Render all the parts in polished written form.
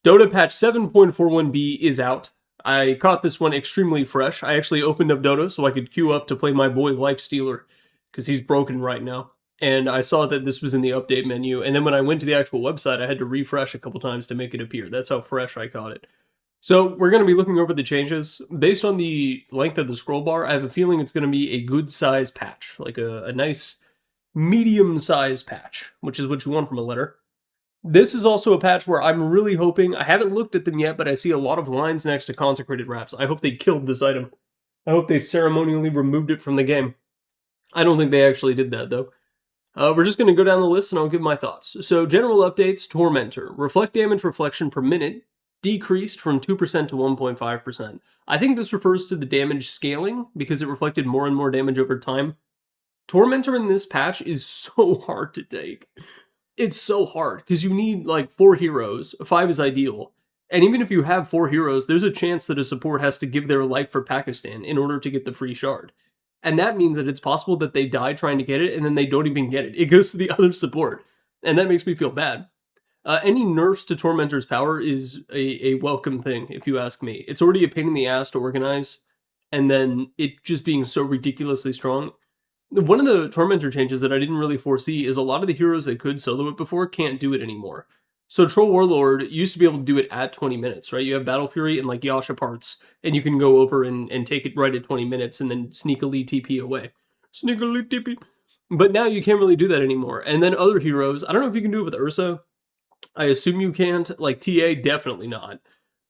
Dota patch 7.41b is out. I caught this one extremely fresh. I actually opened up Dota so I could queue up to play my boy Lifestealer, because he's broken right now. And I saw that this was in the update menu, and then when I went to the actual website, I had to refresh a couple times to make it appear. That's how fresh I caught it. So we're going to be looking over the changes. Based on the length of the scroll bar, I have a feeling it's going to be a good size patch, like a nice medium size patch, which is what you want from a letter. This is also a patch where I'm really hoping, I haven't looked at them yet, but I see a lot of lines next to consecrated wraps. I hope they killed this item. I hope they ceremonially removed it from the game. I don't think they actually did that, though. We're just going to go down the list and I'll give my thoughts. So, general updates, Tormentor. Reflect damage reflection per minute decreased from 2% to 1.5%. I think this refers to the damage scaling because it reflected more and more damage over time. Tormentor in this patch is so hard to take. It's so hard because you need like 4 heroes. 5 is ideal. And even if you have 4 heroes, there's a chance that a support has to give their life for Pakistan in order to get the free shard. And that means that it's possible that they die trying to get it and then they don't even get it. It goes to the other support. And that makes me feel bad. Any nerfs to Tormentor's power is a welcome thing, if you ask me. It's already a pain in the ass to organize, and then it just being so ridiculously strong. One of the Tormentor changes that I didn't really foresee is a lot of the heroes that could solo it before can't do it anymore. So Troll Warlord used to be able to do it at 20 minutes, right? You have Battle Fury and like Yasha parts, and you can go over and take it right at 20 minutes and then sneakily TP away. Sneakily TP. But now you can't really do that anymore. And then other heroes, I don't know if you can do it with Ursa. I assume you can't. Like TA, definitely not.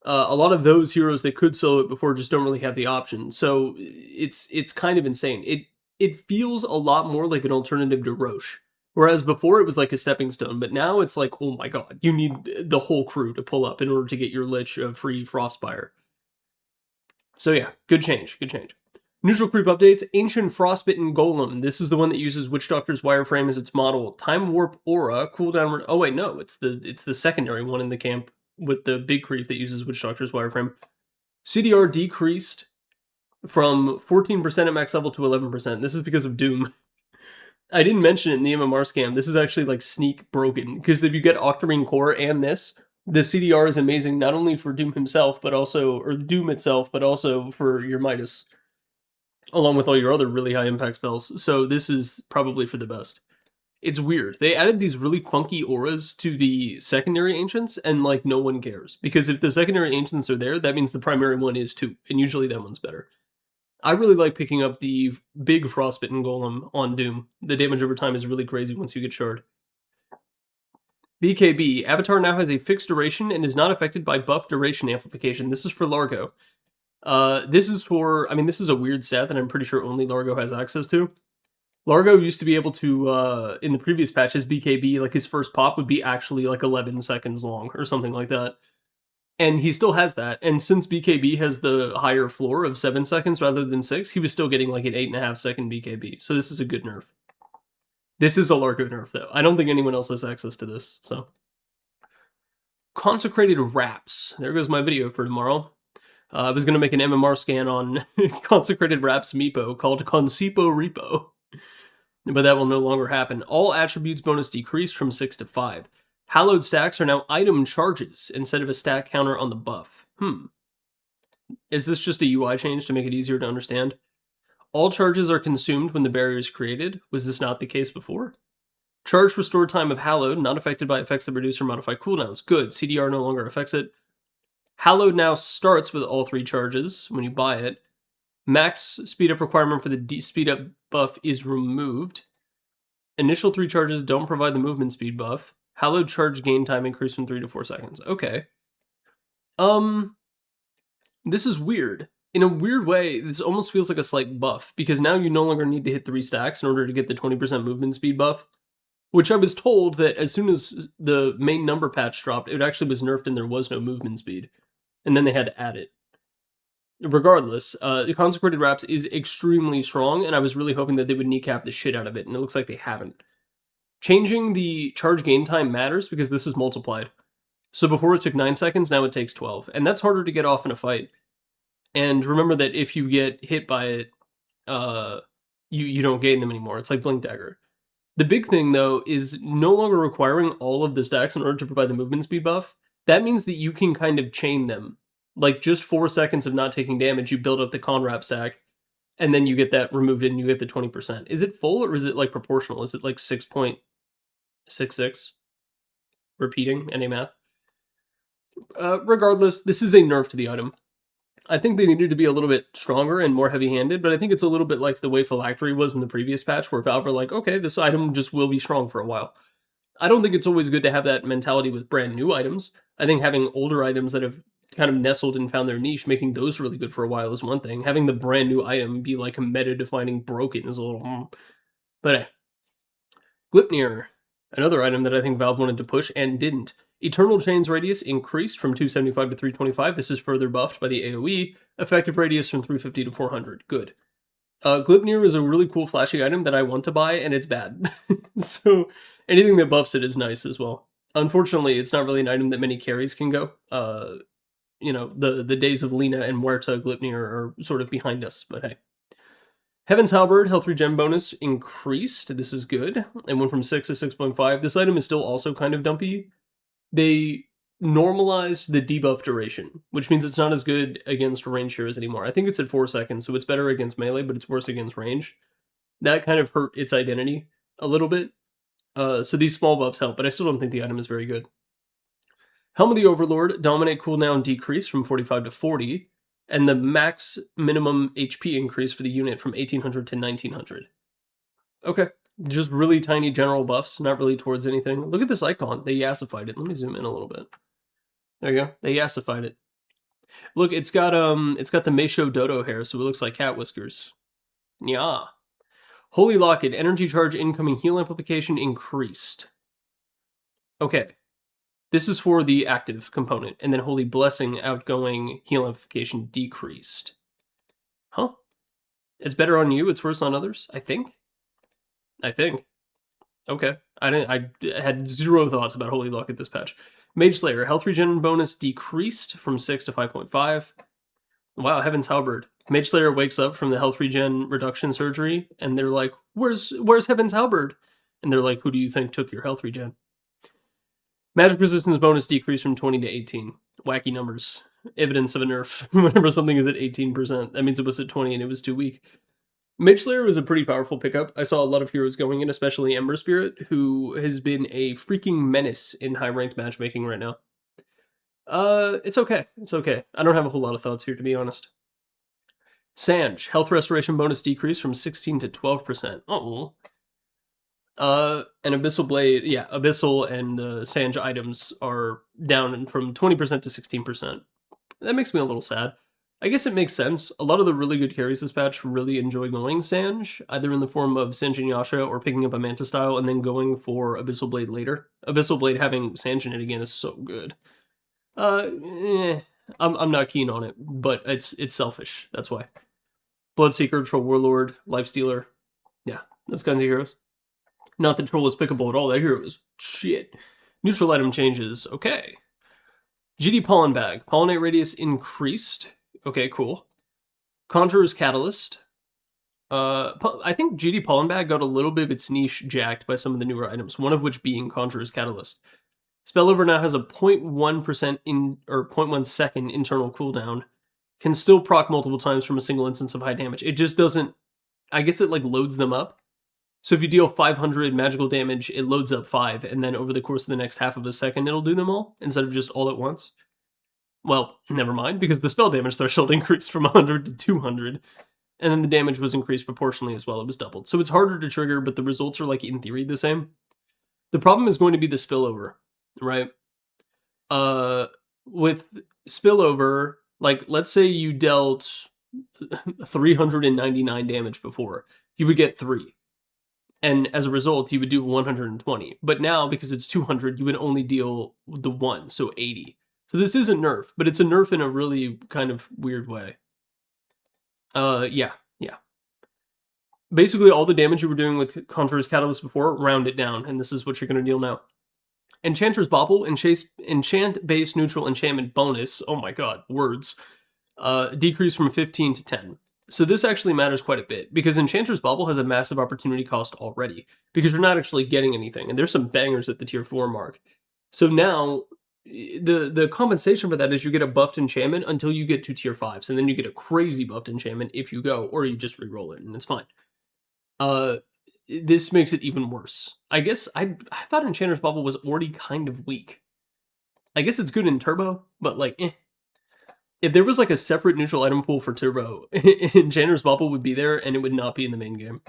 A lot of those heroes that could solo it before just don't really have the option. So it's kind of insane. It feels a lot more like an alternative to Roche. Whereas before it was like a stepping stone, but now it's like, oh my god, you need the whole crew to pull up in order to get your Lich of free Frostfire. So yeah, good change, good change. Neutral creep updates, Ancient Frostbitten Golem. This is the one that uses Witch Doctor's wireframe as its model. Time Warp Aura, cooldown... Oh wait, no, it's the secondary one in the camp with the big creep that uses Witch Doctor's wireframe. CDR decreased from 14% at max level to 11%. This is because of Doom. I didn't mention it in the MMR scam. This is actually like sneak broken, because if you get Octarine Core and this, the CDR is amazing not only for Doom himself, but also, or Doom itself, but also for your Midas, along with all your other really high impact spells. So this is probably for the best. It's weird. They added these really funky auras to the secondary ancients, and like no one cares, because if the secondary ancients are there, that means the primary one is too, and usually that one's better. I really like picking up the big Frostbitten Golem on Doom. The damage over time is really crazy once you get Shard. BKB. Avatar now has a fixed duration and is not affected by buff duration amplification. This is for Largo. This is for... I mean, this is a weird stat that I'm pretty sure only Largo has access to. Largo used to be able to, in the previous patch, his BKB, like his first pop would be actually like 11 seconds long or something like that. And he still has that. And since BKB has the higher floor of 7 seconds rather than 6, he was still getting like an 8.5 second BKB. So this is a good nerf. This is a Largo nerf, though. I don't think anyone else has access to this, so. Consecrated Wraps. There goes my video for tomorrow. I was going to make an MMR scan on Consecrated Wraps Meepo called Concepo Repo. But that will no longer happen. All attributes bonus decreased from 6 to 5. Hallowed stacks are now item charges instead of a stack counter on the buff. Is this just a UI change to make it easier to understand? All charges are consumed when the barrier is created. Was this not the case before? Charge restore time of Hallowed, not affected by effects that reduce or modify cooldowns. Good, CDR no longer affects it. Hallowed now starts with all 3 charges when you buy it. Max speed up requirement for the speed up buff is removed. Initial 3 charges don't provide the movement speed buff. Hallowed charge gain time increased from 3 to 4 seconds. Okay. This is weird. In a weird way, this almost feels like a slight buff, because now you no longer need to hit 3 stacks in order to get the 20% movement speed buff, which I was told that as soon as the main number patch dropped, it actually was nerfed and there was no movement speed, and then they had to add it. Regardless, the Consecrated Wraps is extremely strong, and I was really hoping that they would kneecap the shit out of it, and it looks like they haven't. Changing the charge gain time matters because this is multiplied. So before it took 9 seconds, now it takes 12. And that's harder to get off in a fight. And remember that if you get hit by it, you don't gain them anymore. It's like Blink Dagger. The big thing, though, is no longer requiring all of the stacks in order to provide the movement speed buff. that means that you can kind of chain them. Like, just 4 seconds of not taking damage, you build up the Conrap stack, and then you get that removed and you get the 20%. Is it full or is it, like, proportional? Is it, like, 6.66? Repeating NA math? Regardless, this is a nerf to the item. I think they needed to be a little bit stronger and more heavy-handed, but I think it's a little bit like the way Phylactery was in the previous patch, where Valve were like, okay, this item just will be strong for a while. I don't think it's always good to have that mentality with brand new items. I think having older items that have kind of nestled and found their niche, making those really good for a while is one thing. Having the brand new item be like a meta-defining broken is a little... But hey. Glipnir, another item that I think Valve wanted to push and didn't. Eternal Chain's radius increased from 275 to 325. This is further buffed by the AoE. Effective radius from 350 to 400. Good. Glipnir is a really cool flashy item that I want to buy, and it's bad. So anything that buffs it is nice as well. Unfortunately, it's not really an item that many carries can go. You know, the days of Lina and Huerta Glipnir are sort of behind us, but hey. Heaven's Halberd, health regen bonus increased. This is good. It went from 6 to 6.5. This item is still also kind of dumpy. They normalized the debuff duration, which means it's not as good against range heroes anymore. I think it's at 4 seconds, so it's better against melee, but it's worse against range. That kind of hurt its identity a little bit. So these small buffs help, but I still don't think the item is very good. Helm of the Overlord, dominate cooldown decrease from 45 to 40, and the max minimum HP increase for the unit from 1800 to 1900. Okay. Just really tiny general buffs, not really towards anything. Look at this icon. They yassified it. Let me zoom in a little bit. There you go. They yassified it. Look, it's got the Meisho Dodo hair, so it looks like cat whiskers. Yeah. Holy Locket, energy charge incoming heal amplification increased. Okay. This is for the active component, and then Holy Blessing outgoing heal amplification decreased. Huh? It's better on you, it's worse on others, I think. Okay. I had zero thoughts about Holy Locket this patch. Mage Slayer, health regen bonus decreased from 6 to 5.5. Wow, Heaven's Halberd. Mage Slayer wakes up from the health regen reduction surgery, and they're like, where's Heaven's Halberd? And they're like, who do you think took your health regen? Magic resistance bonus decreased from 20 to 18. Wacky numbers. Evidence of a nerf. Whenever something is at 18%, that means it was at 20 and it was too weak. Mage Slayer was a pretty powerful pickup. I saw a lot of heroes going in, especially Ember Spirit, who has been a freaking menace in high-ranked matchmaking right now. It's okay. It's okay. I don't have a whole lot of thoughts here, to be honest. Sange, health restoration bonus decrease from 16 to 12%. Oh. And Abyssal Blade, yeah, Abyssal and Sange items are down from 20% to 16%. That makes me a little sad. I guess it makes sense. A lot of the really good carries this patch really enjoy going Sange, either in the form of Sange and Yasha or picking up a Manta style and then going for Abyssal Blade later. Abyssal Blade having Sange in it again is so good. I'm not keen on it, but it's selfish, that's why. Bloodseeker, Troll Warlord, Lifestealer, yeah, those kinds of heroes. Not that Troll is pickable at all, that hero is shit. Neutral item changes, okay. GD Pollen Bag, Pollinate Radius increased. Okay, cool. Conjurer's Catalyst. I think GD Pollen Bag got a little bit of its niche jacked by some of the newer items, one of which being Conjurer's Catalyst. Spellover now has a 0.1% or 0.1 second internal cooldown. Can still proc multiple times from a single instance of high damage. It just doesn't... I guess it like loads them up. So if you deal 500 magical damage, it loads up 5, and then over the course of the next half of a second, it'll do them all, instead of just all at once. Well, never mind, because the spell damage threshold increased from 100 to 200, and then the damage was increased proportionally as well, it was doubled. So it's harder to trigger, but the results are, like, in theory, the same. The problem is going to be the spillover, right? With spillover, like, let's say you dealt 399 damage before, you would get 3. And as a result, you would do 120. But now, because it's 200, you would only deal the 1, so 80. So this is a nerf, but it's a nerf in a really kind of weird way. Yeah. Basically, all the damage you were doing with Conjurer's Catalyst before, round it down, and this is what you're going to deal now. Enchanter's Bauble, enchant base neutral enchantment bonus, oh my god, words, decrease from 15 to 10. So this actually matters quite a bit, because Enchanter's Bauble has a massive opportunity cost already, because you're not actually getting anything, and there's some bangers at the tier 4 mark. So now, the compensation for that is you get a buffed enchantment until you get to tier 5s, and then you get a crazy buffed enchantment if you go, or you just reroll it, and it's fine. This makes it even worse. I guess I thought Enchanter's Bubble was already kind of weak. I guess it's good in Turbo, but like, if there was like a separate neutral item pool for Turbo, Enchanter's Bubble would be there, and it would not be in the main game.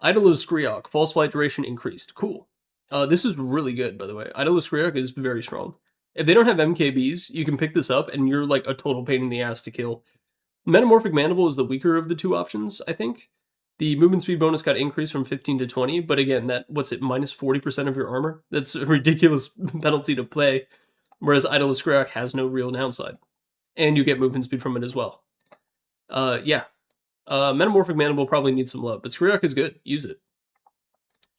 Idalos Skriok, false flight duration increased. Cool. This is really good, by the way. Idalos Skriok is very strong. If they don't have MKBs, you can pick this up, and you're like a total pain in the ass to kill. Metamorphic Mandible is the weaker of the two options, I think. The movement speed bonus got increased from 15 to 20, but again, that what's it, minus 40% of your armor? That's a ridiculous penalty to play, whereas Idalos Skriok has no real downside. And you get movement speed from it as well. Yeah. Metamorphic Mandible probably needs some love, but Skriok is good. Use it.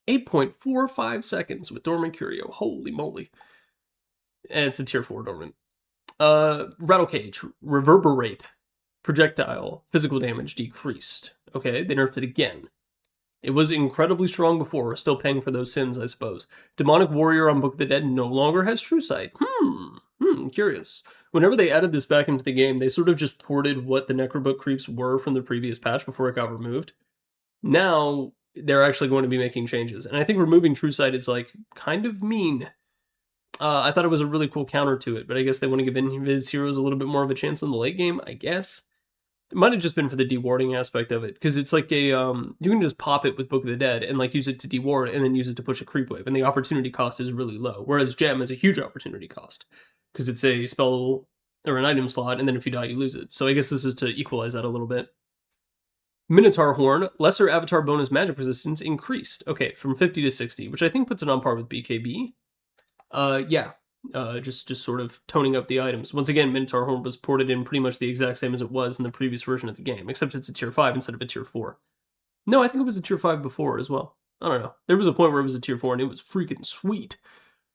8.45 seconds with Dormant Curio. Holy moly. And it's a tier 4 Dormant. Rattle Cage. Reverberate. Projectile. Physical damage decreased. Okay, they nerfed it again. It was incredibly strong before, still paying for those sins, I suppose. Demonic Warrior on Book of the Dead no longer has True Sight. Curious. Whenever they added this back into the game, they sort of just ported what the Necrobook creeps were from the previous patch before it got removed. Now, they're actually going to be making changes. And I think removing True Sight is, like, kind of mean. I thought it was a really cool counter to it, but I guess they want to give Invis heroes a little bit more of a chance in the late game, I guess. It might have just been for the dewarding aspect of it, because it's like a, you can just pop it with Book of the Dead and, like, use it to deward and then use it to push a creep wave, and the opportunity cost is really low, whereas Gem is a huge opportunity cost, because it's a spell or an item slot, and then if you die, you lose it. So I guess this is to equalize that a little bit. Minotaur Horn, lesser avatar bonus magic resistance increased. Okay, from 50 to 60, which I think puts it on par with BKB. Yeah, just sort of toning up the items. Once again, Minotaur Horn was ported in pretty much the exact same as it was in the previous version of the game, except it's a tier 5 instead of a tier 4. No, I think it was a tier 5 before as well. I don't know. There was a point where it was a tier 4 and it was freaking sweet.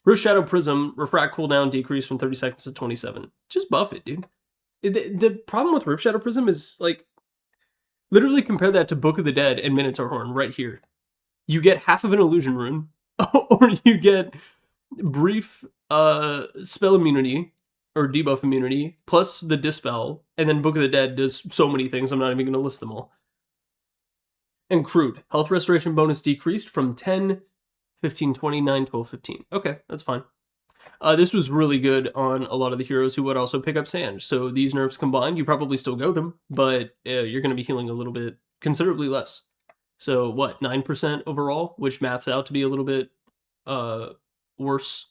Rift Shadow Prism, refract cooldown decreased from 30 seconds to 27. Just buff it, dude. The problem with Rift Shadow Prism is, like, literally compare that to Book of the Dead and Minotaur Horn right here. You get half of an illusion rune, or you get brief spell immunity, or debuff immunity, plus the Dispel, and then Book of the Dead does so many things, I'm not even going to list them all. And Crude. Health restoration bonus decreased from 10, 15, 20, 9, 12, 15. Okay, that's fine. This was really good on a lot of the heroes who would also pick up Sand. So these nerfs combined, you probably still go them, but you're going to be healing a little bit, considerably less. So what, 9% overall, which maths out to be a little bit worse,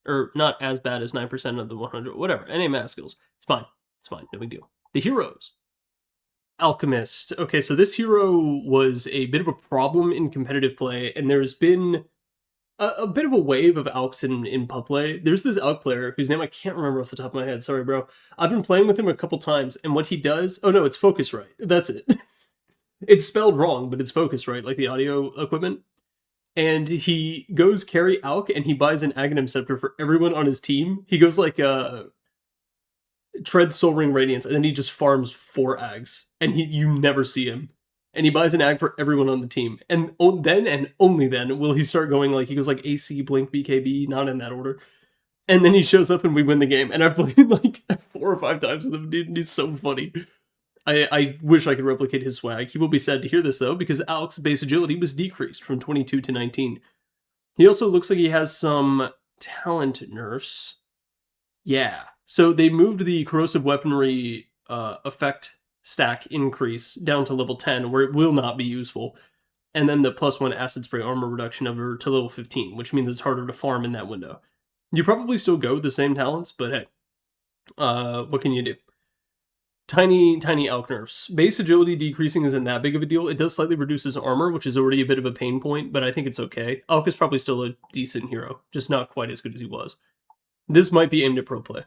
or not as bad as 9% of the 100, whatever. NA math skills. It's fine. It's fine. No big deal. The heroes. Alchemist. Okay, so this hero was a bit of a problem in competitive play, and there's been a bit of a wave of Alks in pub play. There's this Alk player whose name I can't remember off the top of my head. Sorry, bro. I've been playing with him a couple times, and what he does... Oh, no, it's Focusrite. That's it. It's spelled wrong, but it's Focusrite, like the audio equipment. And he goes carry Alk, and he buys an Aghanim Scepter for everyone on his team. He goes like Tread Soul Ring Radiance, and then he just farms 4 Ags, and you never see him. And he buys an Ag for everyone on the team. And then, and only then, will he start going like, he goes like AC, Blink, BKB, not in that order. And then he shows up and we win the game. And I've played like 4 or 5 times with him, dude, and he's so funny. I wish I could replicate his swag. He will be sad to hear this, though, because Alex's base agility was decreased from 22 to 19. He also looks like he has some talent nerfs. Yeah. So they moved the corrosive weaponry effect stack increase down to level 10, where it will not be useful. And then the +1 acid spray armor reduction over to level 15, which means it's harder to farm in that window. You probably still go with the same talents, but hey, what can you do? Tiny Alk nerfs. Base agility decreasing isn't that big of a deal. It does slightly reduce his armor, which is already a bit of a pain point, but I think it's okay. Alk is probably still a decent hero, just not quite as good as he was. This might be aimed at pro play.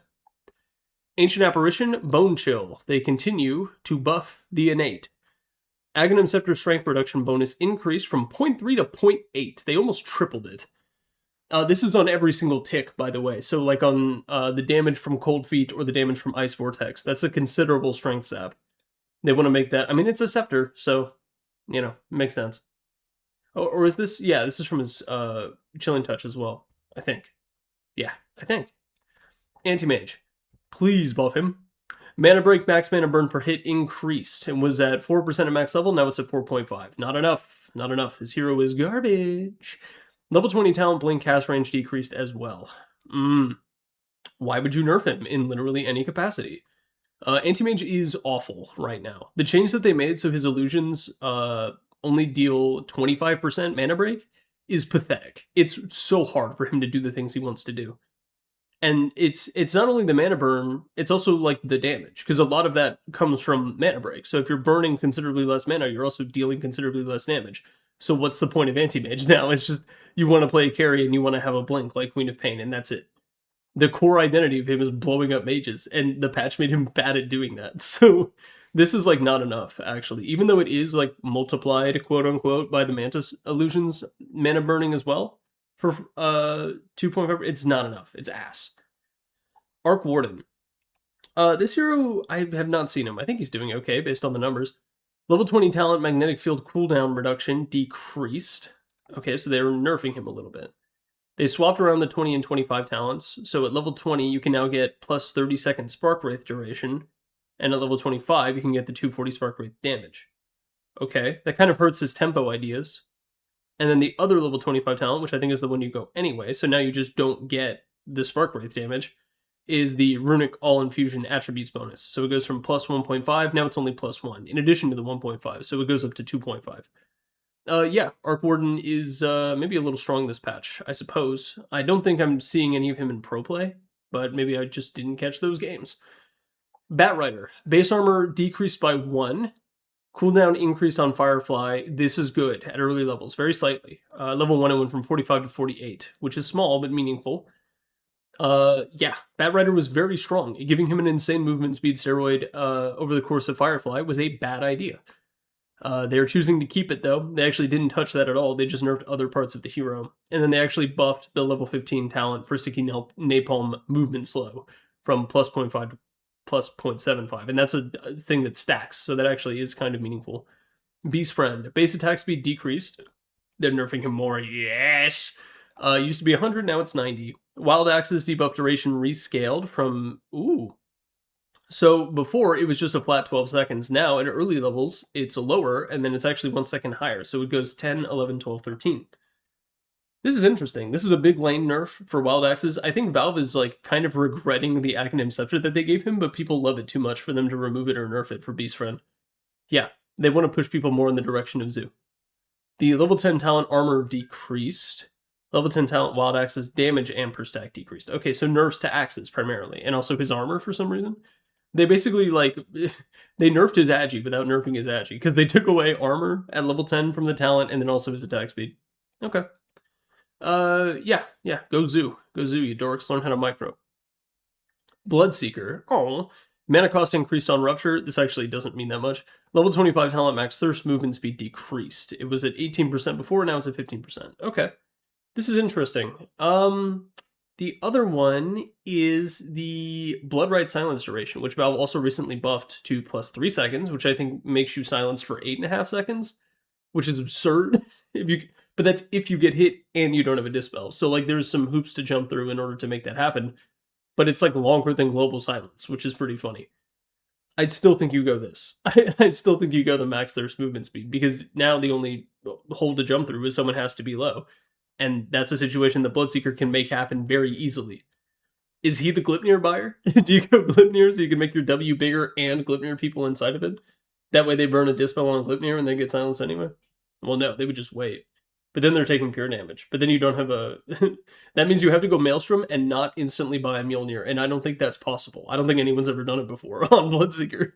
Ancient Apparition, Bone Chill. They continue to buff the innate. Aghanim Scepter strength reduction bonus increased from 0.3 to 0.8. They almost tripled it. This is on every single tick, by the way. So like on the damage from Cold Feet or the damage from Ice Vortex, that's a considerable strength sap. They want to make that... I mean, it's a scepter, so, you know, it makes sense. Oh, or is this... Yeah, this is from his Chilling Touch as well, I think. Yeah, I think. Anti-Mage. Please buff him. Mana Break, max mana burn per hit increased and was at 4% at max level. Now it's at 4.5. Not enough. Not enough. This hero is garbage. Level 20 talent blink cast range decreased as well. Why would you nerf him in literally any capacity? Anti-Mage is awful right now. The change that they made so his illusions only deal 25% mana break is pathetic. It's so hard for him to do the things he wants to do. And it's not only the mana burn, it's also like the damage, because a lot of that comes from mana break. So if you're burning considerably less mana, you're also dealing considerably less damage. So what's the point of Anti-Mage now? It's just you want to play a carry and you want to have a blink like Queen of Pain, and that's it. The core identity of him is blowing up mages, and the patch made him bad at doing that. So this is like not enough, actually. Even though it is like multiplied, quote unquote, by the Mantis illusions mana burning as well for 2.5, it's not enough. It's ass. Arc Warden. This hero, I have not seen him. I think he's doing okay based on the numbers. Level 20 talent, magnetic field cooldown reduction decreased. Okay, so they're nerfing him a little bit. They swapped around the 20 and 25 talents, so at level 20 you can now get plus 30 second Spark Wraith duration, and at level 25 you can get the 240 Spark Wraith damage. Okay, that kind of hurts his tempo ideas. And then the other level 25 talent, which I think is the one you go anyway, so now you just don't get the Spark Wraith damage, is the Runic All Infusion Attributes bonus. So it goes from plus 1.5, now it's only plus 1, in addition to the 1.5, so it goes up to 2.5. Yeah, Arc Warden is maybe a little strong this patch, I suppose. I don't think I'm seeing any of him in pro play, but maybe I just didn't catch those games. Batrider. Base armor decreased by 1. Cooldown increased on Firefly. This is good at early levels, very slightly. Level 1 it went from 45 to 48, which is small but meaningful. Yeah, Batrider was very strong. Giving him an insane movement speed steroid over the course of Firefly was a bad idea. They're choosing to keep it, though. They actually didn't touch that at all. They just nerfed other parts of the hero. And then they actually buffed the level 15 talent for Sticky Napalm movement slow from plus 0.5 to plus 0.75. And that's a thing that stacks, so that actually is kind of meaningful. Beast Friend. Base attack speed decreased. They're nerfing him more. Yes! Used to be 100, now it's 90. Wild Axe's debuff duration rescaled from... Ooh. So before, it was just a flat 12 seconds. Now, at early levels, it's lower, and then it's actually 1 second higher. So it goes 10, 11, 12, 13. This is interesting. This is a big lane nerf for Wild Axes. I think Valve is like kind of regretting the Acronym Scepter that they gave him, but people love it too much for them to remove it or nerf it for Beast Friend. Yeah, they want to push people more in the direction of Zoo. The level 10 talent armor decreased. Level 10 talent Wild Axe's damage and per stack decreased. Okay, so nerfs to axes primarily, and also his armor for some reason. They basically, like, they nerfed his agi without nerfing his agi, because they took away armor at level 10 from the talent, and then also his attack speed. Okay. Yeah, go Zoo. Go Zoo, you dorks. Learn how to micro. Bloodseeker. Oh. Mana cost increased on Rupture. This actually doesn't mean that much. Level 25 talent max thirst movement speed decreased. It was at 18% before, now it's at 15%. Okay. This is interesting. The other one is the Bloodright Silence duration, which Valve also recently buffed to plus 3 seconds, which I think makes you silence for 8.5 seconds, which is absurd. But that's if you get hit and you don't have a Dispel. So like there's some hoops to jump through in order to make that happen. But it's like longer than Global Silence, which is pretty funny. I'd still think you go this. I still think you go the max thirst movement speed, because now the only hole to jump through is someone has to be low. And that's a situation that Bloodseeker can make happen very easily. Is he the Glipnir buyer? Do you go Glipnir so you can make your W bigger and Glipnir people inside of it? That way they burn a Dispel on Glipnir and they get silenced anyway? Well, no, they would just wait. But then they're taking pure damage. But then you don't have a... that means you have to go Maelstrom and not instantly buy a Mjolnir. And I don't think that's possible. I don't think anyone's ever done it before on Bloodseeker.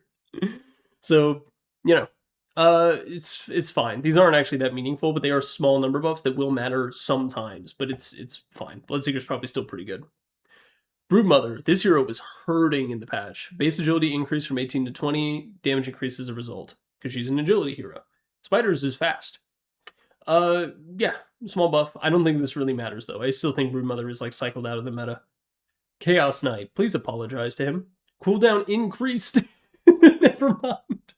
So, you know. It's fine. These aren't actually that meaningful, but they are small number buffs that will matter sometimes, but it's fine. Bloodseeker's probably still pretty good. Broodmother. This hero was hurting in the patch. Base agility increased from 18 to 20. Damage increased as a result, because she's an agility hero. Spiders is fast. Yeah, small buff. I don't think this really matters, though. I still think Broodmother is, like, cycled out of the meta. Chaos Knight. Please apologize to him. Cooldown increased. Never mind.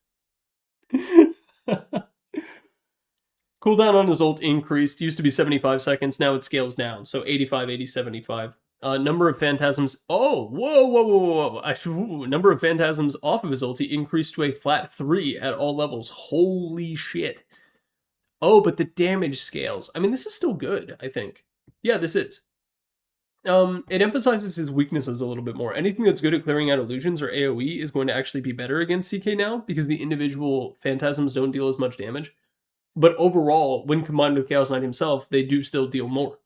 Cooldown on his ult increased. Used to be 75 seconds. Now it scales down. So 85, 80, 75. Number of phantasms. Oh, whoa, whoa, whoa, whoa! Number of phantasms off of his ulti increased to a flat 3 at all levels. Holy shit! Oh, but the damage scales. I mean, this is still good. I think. Yeah, this is. It emphasizes his weaknesses a little bit more. Anything that's good at clearing out illusions or AoE is going to actually be better against CK now because the individual phantasms don't deal as much damage. But overall, when combined with Chaos Knight himself, they do still deal more.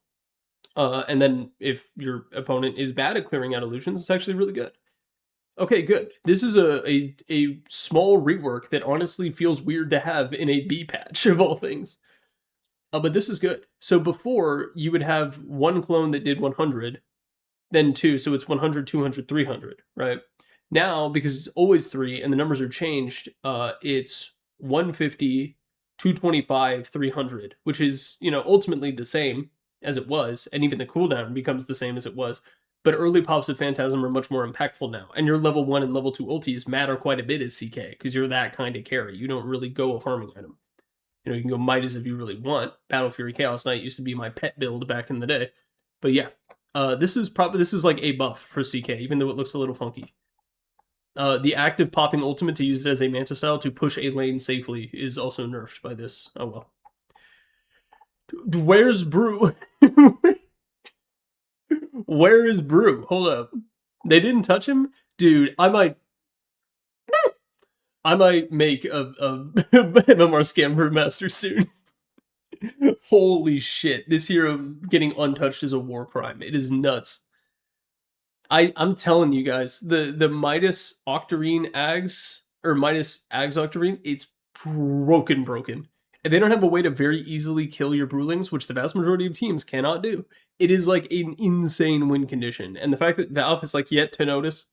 And then if your opponent is bad at clearing out illusions, it's actually really good. Okay, good. This is a small rework that honestly feels weird to have in a B patch of all things. But this is good. So before, you would have one clone that did 100, then two, so it's 100, 200, 300, right? Now, because it's always 3 and the numbers are changed, it's 150, 225, 300, which is, ultimately the same as it was, and even the cooldown becomes the same as it was. But early pops of Phantasm are much more impactful now, and your level 1 and level 2 ultis matter quite a bit as CK, because you're that kind of carry. You don't really go a farming item. You can go Midas if you really want. Battle Fury Chaos Knight used to be my pet build back in the day. But yeah, this is like a buff for CK, even though it looks a little funky. The active popping ultimate to use it as a Manta style to push a lane safely is also nerfed by this. Oh well. Where's Brew? Where is Brew? Hold up. They didn't touch him? Dude, I might make a MMR scam Brewmaster soon. Holy shit. This hero getting untouched is a war crime. It is nuts. I'm telling you guys, the Midas Octarine Ags, or Midas Ags Octarine, it's broken. And they don't have a way to very easily kill your Brewlings, which the vast majority of teams cannot do. It is like an insane win condition. And the fact that Valve is like yet to notice,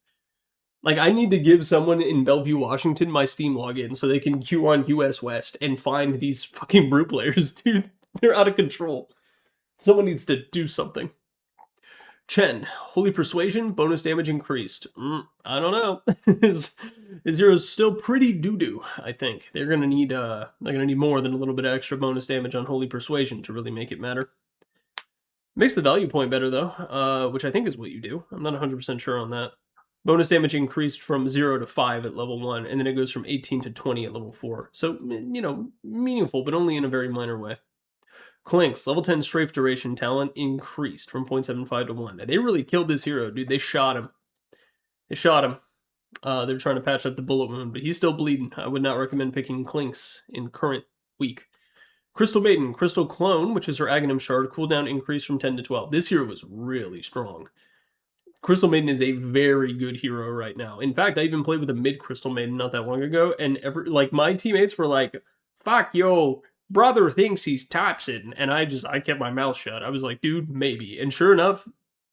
like I need to give someone in Bellevue, Washington my Steam login so they can queue on US West and find these fucking Brew players, dude. They're out of control. Someone needs to do something. Chen, Holy Persuasion, bonus damage increased. I don't know. His hero's still pretty doo-doo, I think. They're gonna need more than a little bit of extra bonus damage on Holy Persuasion to really make it matter. Makes the value point better though, which I think is what you do. I'm not 100% sure on that. Bonus damage increased from 0 to 5 at level 1, and then it goes from 18 to 20 at level 4. So, meaningful, but only in a very minor way. Clinks, level 10 strafe duration talent increased from 0.75 to 1. They really killed this hero, dude. They shot him. They're trying to patch up the bullet wound, but he's still bleeding. I would not recommend picking Clinks in current week. Crystal Maiden, Crystal Clone, which is her Aghanim Shard, cooldown increased from 10 to 12. This hero was really strong. Crystal Maiden is a very good hero right now. In fact, I even played with a mid Crystal Maiden not that long ago, and my teammates were like, fuck, yo, brother thinks he's Thompson, and I kept my mouth shut. I was like, dude, maybe. And sure enough,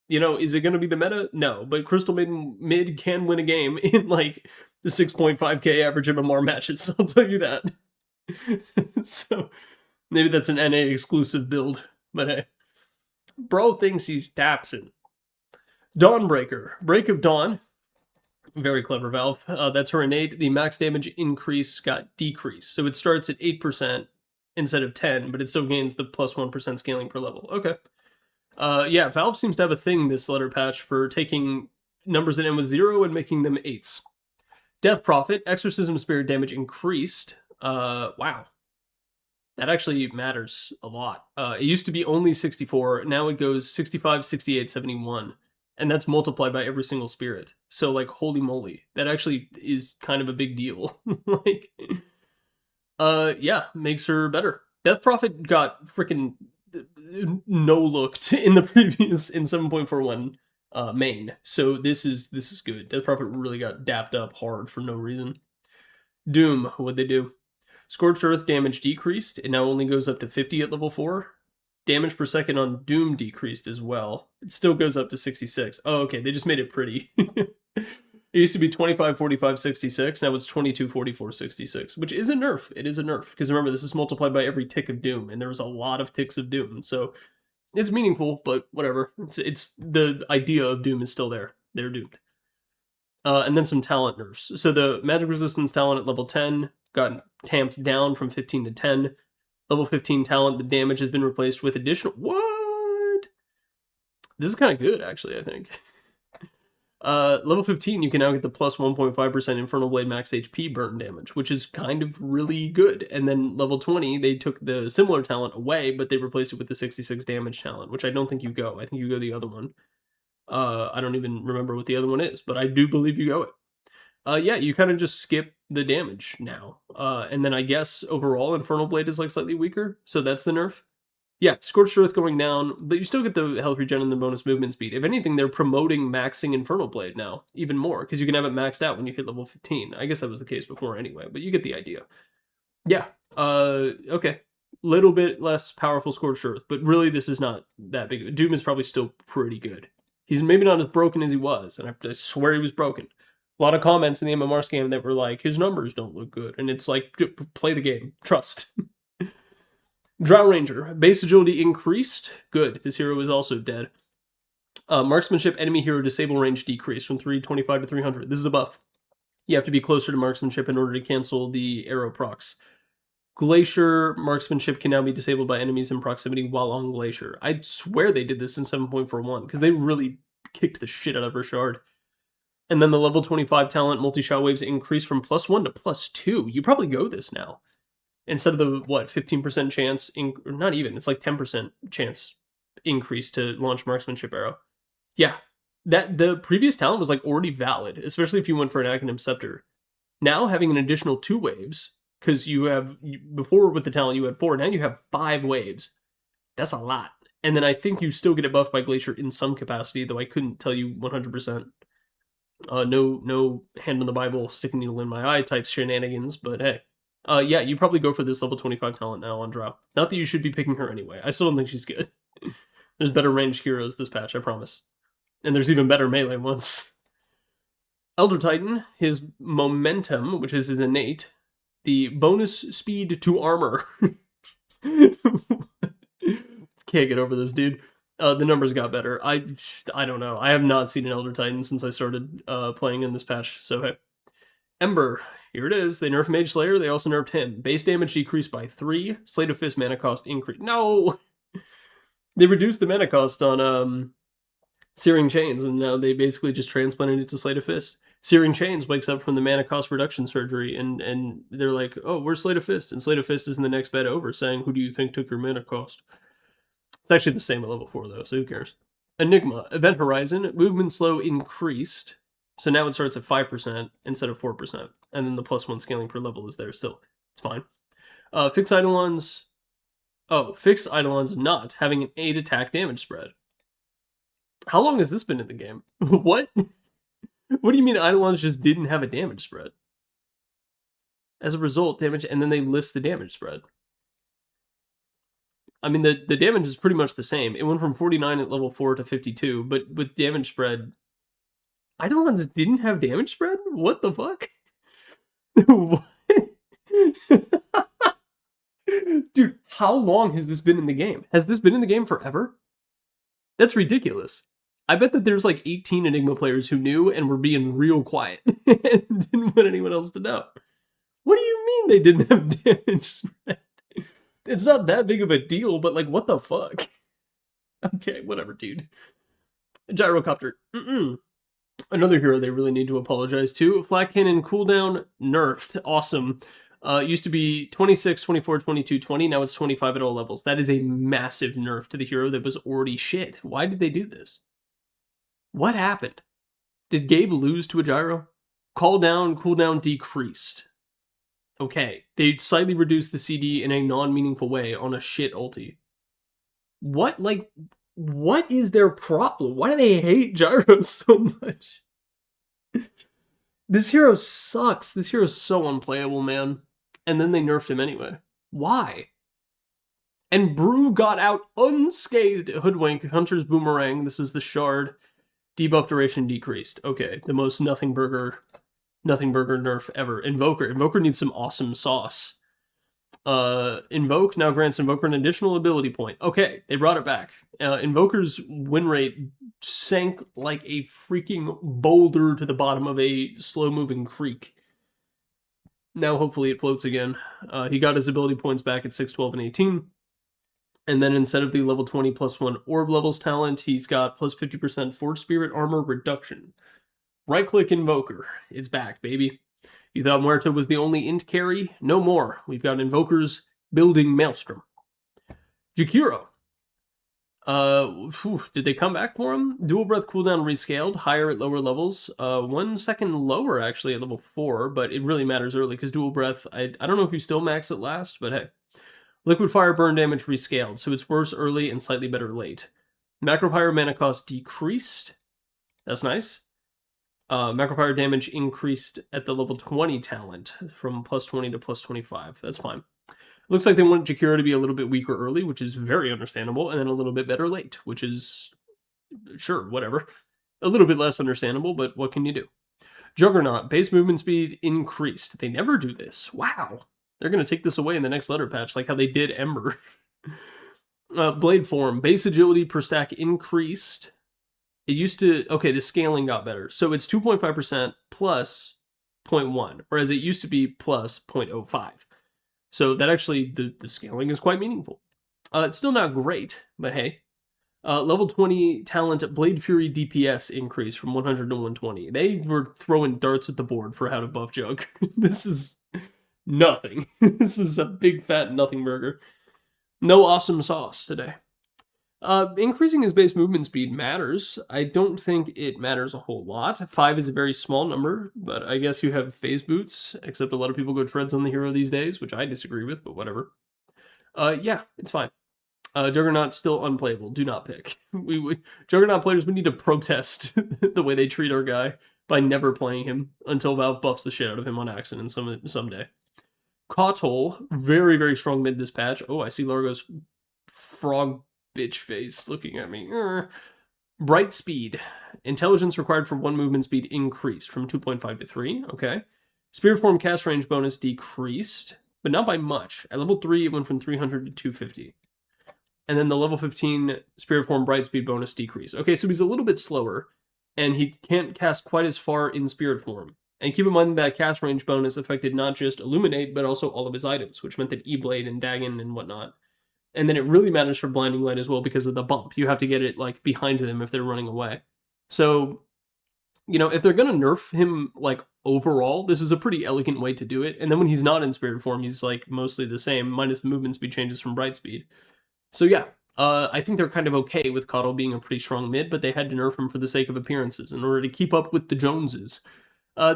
is it going to be the meta? No, but Crystal Maiden mid can win a game in like the 6.5k average MMR matches. I'll tell you that. So maybe that's an NA exclusive build, but hey, bro thinks he's Thompson. Dawnbreaker, Break of Dawn. Very clever, Valve. That's her innate. The max damage increase got decreased. So it starts at 8% instead of 10, but it still gains the plus 1% scaling per level. Okay. Yeah, Valve seems to have a thing this letter patch for taking numbers that end with 0 and making them 8s. Death Prophet, Exorcism Spirit damage increased. Wow. That actually matters a lot. It used to be only 64. Now it goes 65, 68, 71. And that's multiplied by every single spirit. So, like, holy moly. That actually is kind of a big deal. Yeah, makes her better. Death Prophet got freaking no-looked in the previous, in 7.41 main. So this is good. Death Prophet really got dapped up hard for no reason. Doom, what'd they do? Scorched Earth damage decreased. It now only goes up to 50 at level 4. Damage per second on Doom decreased as well. It still goes up to 66. Oh, okay, they just made it pretty. It used to be 25, 45, 66. Now it's 22, 44, 66, which is a nerf. It is a nerf. Because remember, this is multiplied by every tick of Doom, and there was a lot of ticks of Doom. So it's meaningful, but whatever. It's the idea of Doom is still there. They're doomed. And then some talent nerfs. So the magic resistance talent at level 10 got tamped down from 15 to 10. Level 15 talent, the damage has been replaced with additional... What? This is kind of good, actually, I think. Level 15, you can now get the plus 1.5% Infernal Blade max HP burn damage, which is kind of really good. And then level 20, they took the similar talent away, but they replaced it with the 66 damage talent, which I don't think you go. I think you go the other one. I don't even remember what the other one is, but I do believe you go it. Yeah, you kind of just skip the damage now. And then I guess overall Infernal Blade is like slightly weaker, so that's the nerf. Yeah, Scorched Earth going down, but you still get the health regen and the bonus movement speed. If anything, they're promoting maxing Infernal Blade now, even more, because you can have it maxed out when you hit level 15. I guess that was the case before anyway, but you get the idea. Yeah, okay. Little bit less powerful Scorched Earth, but really this is not that big. Doom is probably still pretty good. He's maybe not as broken as he was, and I swear he was broken. A lot of comments in the MMR scam that were like, his numbers don't look good, and it's like, play the game. Trust. Drow Ranger. Base agility increased. Good. This hero is also dead. Marksmanship enemy hero disable range decreased from 325 to 300. This is a buff. You have to be closer to marksmanship in order to cancel the arrow procs. Glacier marksmanship can now be disabled by enemies in proximity while on Glacier. I swear they did this in 7.41 because they really kicked the shit out of Rashard. And then the level 25 talent multi-shot waves increased from +1 to +2. You probably go this now. Instead of the, what, 15% chance, not even, it's like 10% chance increase to launch marksmanship arrow. Yeah, that the previous talent was like already valid, especially if you went for an Aghanim Scepter. Now having an additional 2 waves, because you have, before with the talent you had 4, now you have 5 waves. That's a lot. And then I think you still get it buffed by Glacier in some capacity, though I couldn't tell you 100%. No hand on the Bible, stick a needle in my eye type shenanigans, but hey. Yeah, you probably go for this level 25 talent now on Drow. Not that you should be picking her anyway. I still don't think she's good. There's better ranged heroes this patch, I promise. And there's even better melee ones. Elder Titan, his momentum, which is his innate, the bonus speed to armor. Can't get over this, dude. The numbers got better. I don't know. I have not seen an Elder Titan since I started playing in this patch, so hey. Ember, here it is. They nerfed Mage Slayer, they also nerfed him. Base damage decreased by 3, Slate of Fist mana cost increased. No! They reduced the mana cost on Searing Chains, and now they basically just transplanted it to Slate of Fist. Searing Chains wakes up from the mana cost reduction surgery, and they're like, oh, where's Slate of Fist? And Slate of Fist is in the next bed over, saying, who do you think took your mana cost? It's actually the same at level 4, though, so who cares? Enigma, Event Horizon, movement slow increased. So now it starts at 5% instead of 4%. And then the +1 scaling per level is there still. It's fine. Fixed Eidolons. Oh, Fixed Eidolons not having an 8 attack damage spread. How long has this been in the game? What? What do you mean Eidolons just didn't have a damage spread? As a result, damage, and then they list the damage spread. I mean, the damage is pretty much the same. It went from 49 at level 4 to 52, but with damage spread, Eidolons didn't have damage spread? What the fuck? What? Dude, how long has this been in the game? Has this been in the game forever? That's ridiculous. I bet that there's like 18 Enigma players who knew and were being real quiet and didn't want anyone else to know. What do you mean they didn't have damage spread? It's not that big of a deal, but like, what the fuck? Okay, whatever, dude. Gyrocopter. Another hero they really need to apologize to. Flak Cannon cooldown nerfed. Awesome. Used to be 26, 24, 22, 20. Now it's 25 at all levels. That is a massive nerf to the hero that was already shit. Why did they do this? What happened? Did Gabe lose to a gyro? Cooldown decreased. Okay. They slightly reduced the CD in a non-meaningful way on a shit ulti. What is their problem? Why do they hate gyros so much? This hero sucks. This hero is so unplayable, man. And then they nerfed him anyway. Why? And Brew got out unscathed. Hoodwink, Hunter's Boomerang. This is the Shard. Debuff duration decreased. Okay, the most nothing burger nerf ever. Invoker needs some awesome sauce. Invoke now grants Invoker an additional ability point. Okay, they brought it back. Invoker's win rate sank like a freaking boulder to the bottom of a slow-moving creek. Now hopefully it floats again. He got his ability points back at 6, 12, and 18. And then instead of the level 20 +1 orb levels talent, he's got plus 50% Forge Spirit armor reduction. Right click Invoker. It's back, baby. You thought Muerto was the only int carry? No more. We've got Invokers building Maelstrom. Jakiro. Did they come back for him? Dual Breath cooldown rescaled, higher at lower levels. 1 second lower actually at level 4, but it really matters early because Dual Breath, I don't know if you still max it last, but hey. Liquid Fire burn damage rescaled, so it's worse early and slightly better late. Macropyre mana cost decreased. That's nice. Macropyre damage increased at the level 20 talent from plus 20 to plus 25. That's fine. Looks like they want Jakiro to be a little bit weaker early, which is very understandable, and then a little bit better late, which is, sure, whatever. A little bit less understandable, but what can you do? Juggernaut, base movement speed increased. They never do this. Wow. They're going to take this away in the next letter patch, like how they did Ember. Blade form, base agility per stack increased. It used to, okay, the scaling got better. So it's 2.5% plus 0.1, whereas it used to be plus 0.05. So that actually, the scaling is quite meaningful. It's still not great, but hey. Level 20 talent Blade Fury DPS increase from 100 to 120. They were throwing darts at the board for how to buff Jug. This is nothing. This is a big fat nothing burger. No awesome sauce today. Increasing his base movement speed matters. I don't think it matters a whole lot. 5 is a very small number, but I guess you have phase boots, except a lot of people go treads on the hero these days, which I disagree with, but whatever. Yeah, it's fine. Juggernaut's still unplayable. Do not pick. Juggernaut players, we need to protest the way they treat our guy by never playing him until Valve buffs the shit out of him on accident someday. Kotal, very, very strong mid this patch. Oh, I see Largo's frog bitch face looking at me. Bright speed. Intelligence required for 1 movement speed increased from 2.5 to 3. Okay. Spirit form cast range bonus decreased, but not by much. At level 3, it went from 300 to 250. And then the level 15 Spirit form bright speed bonus decreased. Okay, so he's a little bit slower, and he can't cast quite as far in Spirit form. And keep in mind that cast range bonus affected not just Illuminate, but also all of his items, which meant that E-Blade and Dagon and whatnot. And then it really matters for Blinding Light as well because of the bump. You have to get it like behind them if they're running away. So, you know, if they're going to nerf him like overall, this is a pretty elegant way to do it. And then when he's not in Spirit form, he's like mostly the same, minus the movement speed changes from Bright Speed. So yeah, I think they're kind of okay with Kotal being a pretty strong mid, but they had to nerf him for the sake of appearances in order to keep up with the Joneses.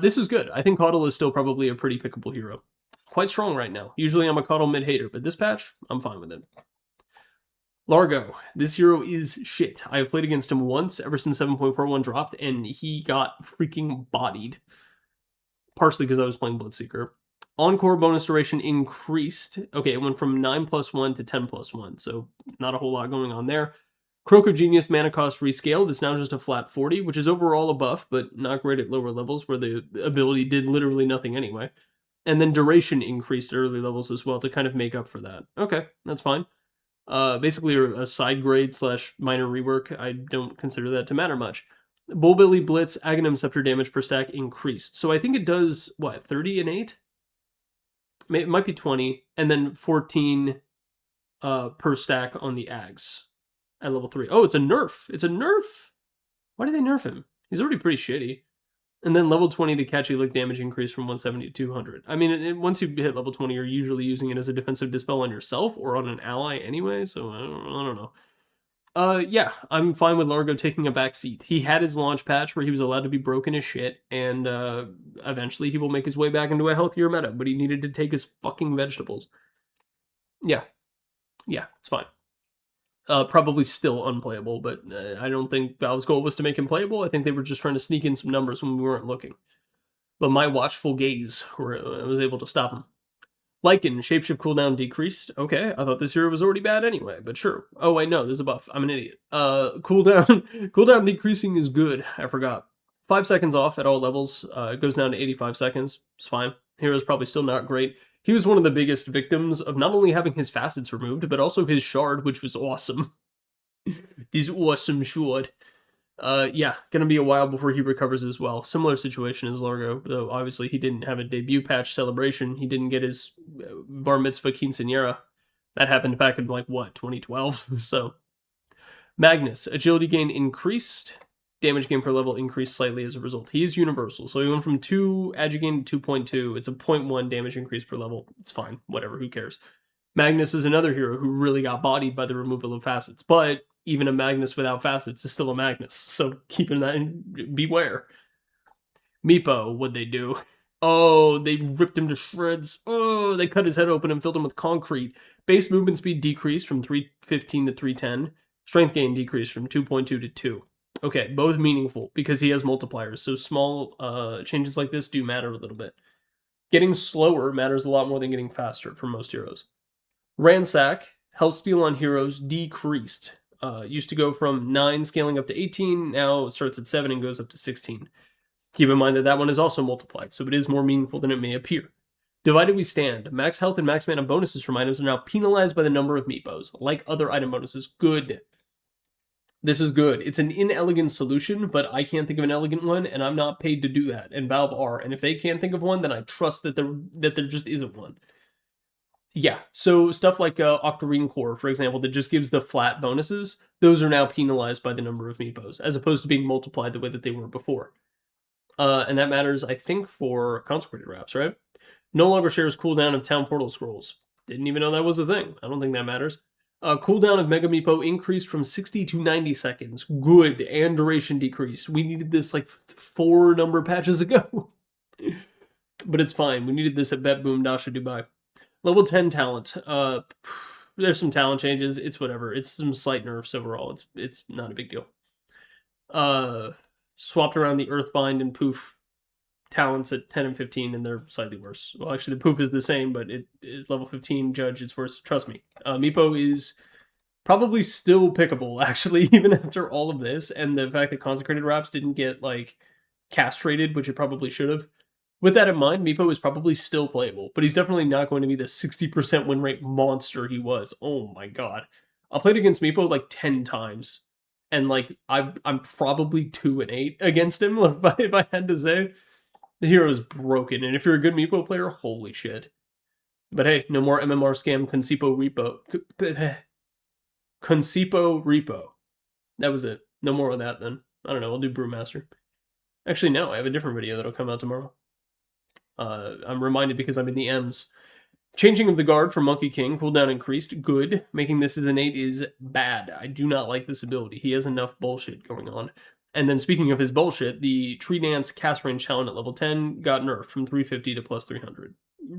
This is good. I think Kotal is still probably a pretty pickable hero. Quite strong right now. Usually I'm a Kotal mid hater, but this patch, I'm fine with it. Largo. This hero is shit. I have played against him once ever since 7.41 dropped, and he got freaking bodied. Partially because I was playing Bloodseeker. Encore bonus duration increased. Okay, it went from 9+1 to 10+1, so not a whole lot going on there. Croak of Genius mana cost rescaled. It's now just a flat 40, which is overall a buff, but not great at lower levels where the ability did literally nothing anyway. And then duration increased at early levels as well to kind of make up for that. Okay, that's fine. Basically a side grade / minor rework. I don't consider that to matter much. Bullbilly Blitz, Aghanim Scepter damage per stack increased. So I think it does, what, 30 and 8? It might be 20, and then 14 per stack on the Ags at level 3. Oh, it's a nerf. It's a nerf. Why did they nerf him? He's already pretty shitty. And then level 20, the catchy lick damage increased from 170 to 200. I mean, once you hit level 20, you're usually using it as a defensive dispel on yourself or on an ally anyway, so I don't know. Yeah, I'm fine with Largo taking a back seat. He had his launch patch where he was allowed to be broken as shit, and eventually he will make his way back into a healthier meta, but he needed to take his fucking vegetables. Yeah, it's fine. Probably still unplayable, but I don't think Valve's goal was to make him playable. I think they were just trying to sneak in some numbers when we weren't looking. But my watchful gaze was able to stop him. Lycan, shapeshift cooldown decreased. Okay, I thought this hero was already bad anyway, but sure. Oh wait, no, there's a buff. I'm an idiot. Cooldown decreasing is good. I forgot. 5 seconds off at all levels. It goes down to 85 seconds. It's fine. Hero's probably still not great. He was one of the biggest victims of not only having his facets removed, but also his shard, which was awesome. This awesome shard. Yeah, gonna be a while before he recovers as well. Similar situation as Largo, though obviously he didn't have a debut patch celebration. He didn't get his bar mitzvah quinceañera. That happened back in, like, what, 2012? So, Magnus, agility gain increased, damage gain per level increased slightly as a result. He is universal, so he went from 2 agi gain to 2.2. It's a 0.1 damage increase per level. It's fine, whatever, who cares? Magnus is another hero who really got bodied by the removal of facets, but even a Magnus without facets is still a Magnus, so keeping that in, beware. Meepo, what'd they do? Oh, they ripped him to shreds. Oh, they cut his head open and filled him with concrete. Base movement speed decreased from 315 to 310. Strength gain decreased from 2.2 to 2. Okay, both meaningful because he has multipliers, so small changes like this do matter a little bit. Getting slower matters a lot more than getting faster for most heroes. Ransack, health steal on heroes decreased. Used to go from 9 scaling up to 18, now it starts at 7 and goes up to 16. Keep in mind that that one is also multiplied, so it is more meaningful than it may appear. Divided we stand. Max health and max mana bonuses from items are now penalized by the number of meepos, like other item bonuses. Good. This is good. It's an inelegant solution, but I can't think of an elegant one, and I'm not paid to do that, and Valve are. And if they can't think of one, then I trust that there just isn't one. Yeah, so stuff like Octarine Core, for example, that just gives the flat bonuses, those are now penalized by the number of meepos, as opposed to being multiplied the way that they were before. And that matters, I think, for Consecrated Wraps, right? No longer shares cooldown of Town Portal Scrolls. Didn't even know that was a thing. I don't think that matters. Cooldown of Mega Meepo increased from 60 to 90 seconds. Good. And duration decreased. We needed this like 4 number patches ago. But it's fine. We needed this at Bet Boom Dasha Dubai. Level 10 talent. There's some talent changes. It's whatever. It's some slight nerfs overall. It's not a big deal. Swapped around the Earthbind and Poof talents at 10 and 15, and they're slightly worse. Well, actually, the Poof is the same, but it is level 15. Judge, it's worse. Trust me. Meepo is probably still pickable, actually, even after all of this, and the fact that Consecrated Wraps didn't get, like, castrated, which it probably should have. With that in mind, Meepo is probably still playable, but he's definitely not going to be the 60% win rate monster he was. Oh my god. I played against Meepo like 10 times. And like I'm probably 2 and 8 against him, if I had to say. The hero is broken, and if you're a good Meepo player, holy shit. But hey, no more MMR scam Concipo Repo. Concipo Repo. That was it. No more of that then. I don't know, I'll do Brewmaster. Actually, no, I have a different video that'll come out tomorrow. I'm reminded because I'm in the M's. Changing of the guard from Monkey King, cooldown increased, good. Making this as an 8 is bad. I do not like this ability. He has enough bullshit going on. And then speaking of his bullshit, the Tree Dance cast range talent at level 10 got nerfed from 350 to plus 300.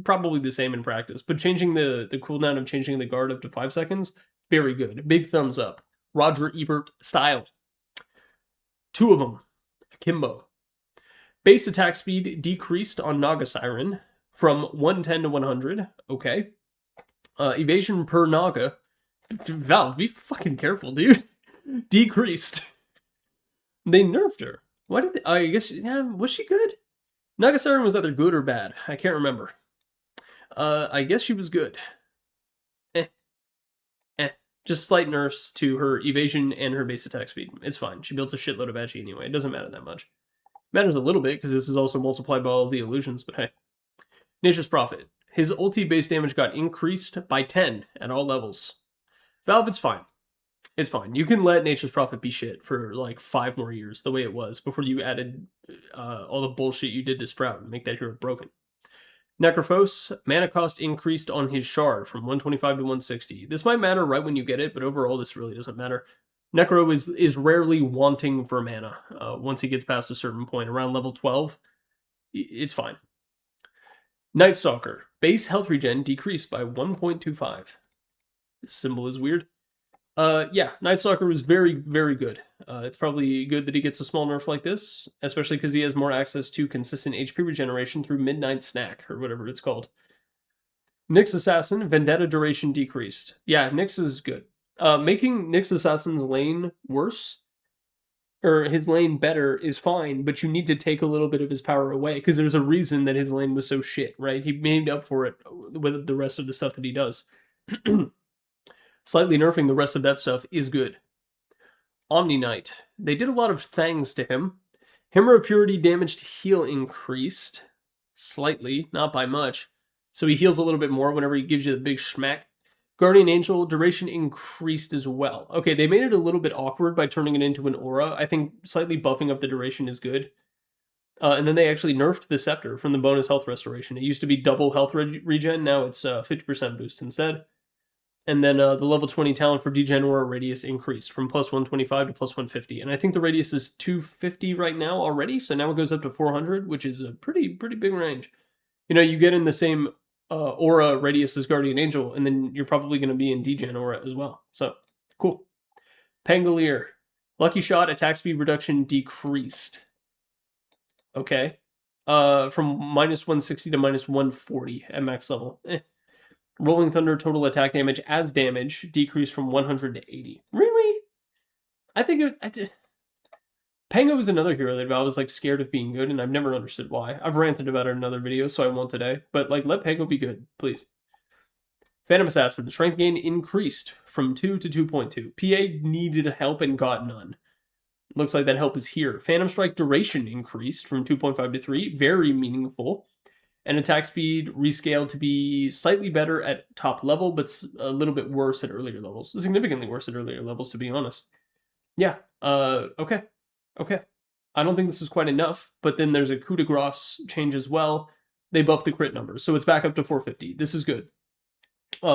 Probably the same in practice, but changing the cooldown of changing the guard up to 5 seconds, very good. Big thumbs up. Roger Ebert style. 2 of them. Akimbo. Base attack speed decreased on Naga Siren from 110 to 100. Okay. Evasion per Naga. Valve, be fucking careful, dude. Decreased. They nerfed her. Why did they? I guess, yeah, was she good? Naga Siren was either good or bad. I can't remember. I guess she was good. Just slight nerfs to her evasion and her base attack speed. It's fine. She builds a shitload of Agi anyway. It doesn't matter that much. Matters a little bit, because this is also multiplied by all of the illusions, but hey. Nature's Prophet. His ulti base damage got increased by 10 at all levels. Valve, it's fine. It's fine. You can let Nature's Prophet be shit for like 5 more years, the way it was, before you added all the bullshit you did to Sprout and make that hero broken. Necrophos, mana cost increased on his shard from 125 to 160. This might matter right when you get it, but overall this really doesn't matter. Necro is rarely wanting for mana once he gets past a certain point. Around level 12, it's fine. Night Stalker. Base health regen decreased by 1.25. This symbol is weird. Yeah, Night Stalker is very, very good. It's probably good that he gets a small nerf like this, especially because he has more access to consistent HP regeneration through Midnight Snack, or whatever it's called. Nyx Assassin, Vendetta duration decreased. Yeah, Nyx is good. Making Nyx Assassin's lane worse, or his lane better, is fine, but you need to take a little bit of his power away, because there's a reason that his lane was so shit, right? He made up for it with the rest of the stuff that he does. Slightly nerfing the rest of that stuff is good. Omni Knight. They did a lot of things to him. Hammer of Purity damage to heal increased. Slightly, not by much. So he heals a little bit more whenever he gives you the big schmack. Guardian Angel duration increased as well. Okay, they made it a little bit awkward by turning it into an aura. I think slightly buffing up the duration is good. And then they actually nerfed the Scepter from the bonus health restoration. It used to be double health regen, now it's 50% boost instead. And then the level 20 talent for Degen Aura radius increased from plus 125 to plus 150. And I think the radius is 250 right now already, so now it goes up to 400, which is a pretty big range. You know, you get in the same aura radius as Guardian Angel, and then you're probably going to be in Degen Aura as well. So, cool. Pangolier. Lucky Shot, attack speed reduction decreased. Okay. From minus 160 to minus 140 at max level. Rolling Thunder total attack damage as damage decreased from 100 to 80. Really? I think Pango is another hero that I was like scared of being good, and I've never understood why. I've ranted about it in another video, so I won't today. But like, let Pango be good, please. Phantom Assassin, strength gain increased from 2 to 2.2. PA needed help and got none. Looks like that help is here. Phantom Strike duration increased from 2.5 to 3. Very meaningful. And attack speed rescaled to be slightly better at top level, but a little bit worse at earlier levels. Significantly worse at earlier levels, to be honest. Yeah, okay. Okay. I don't think this is quite enough, but then there's a coup de grace change as well. They buffed the crit numbers, so it's back up to 450. This is good.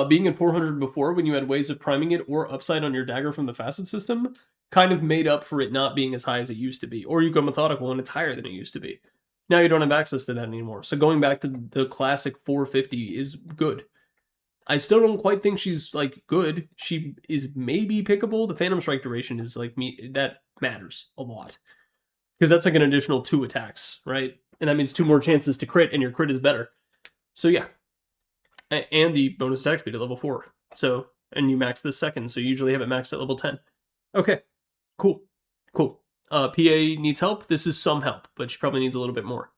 Being at 400 before, when you had ways of priming it or upside on your dagger from the facet system, kind of made up for it not being as high as it used to be. Or you go methodical and it's higher than it used to be. Now you don't have access to that anymore. So going back to the classic 450 is good. I still don't quite think she's like good. She is maybe pickable. The Phantom Strike duration is like that matters a lot. Because that's like an additional 2 attacks, right? And that means 2 more chances to crit, and your crit is better. So yeah. And the bonus attack speed at level 4. So, and you max this second, so you usually have it maxed at level 10. Okay, cool. Cool. PA needs help. This is some help, but she probably needs a little bit more.